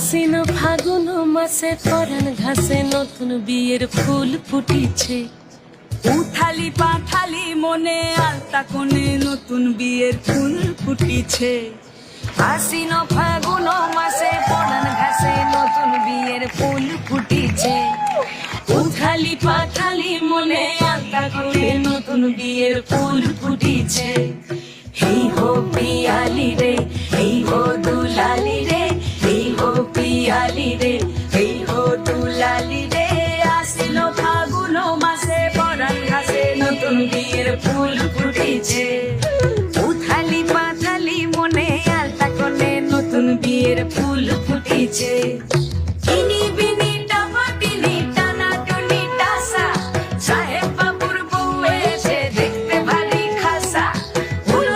আশ্বিন ফাগুন মাসে পরাণ ঘাসে নতুন বিয়ের ফুল ফুটিছে। উথালি পাথালি মনে আলতা কোণে নতুন বিয়ের ফুল ফুটিছে। আশ্বিন ফাগুন মাসে পরাণ ঘাসে নতুন বিয়ের ফুল ফুটিছে। উথালি পাথালি মনে আলতা কোণে নতুন বিয়ের ফুল ফুটিছে। হেই হো পিয়ালি রে, হেই হো দুলালি রে, হেই হো পিয়ালি রে, হেই হো দুলালি রে। আশ্বিন ফাগুন মাসে পরাণ ঘাসে নতুন বিয়ের ফুল ফুটিছে। উথালি পাথালি মনে আলতা কোণে নতুন বিয়ের ফুল ফুটিছে।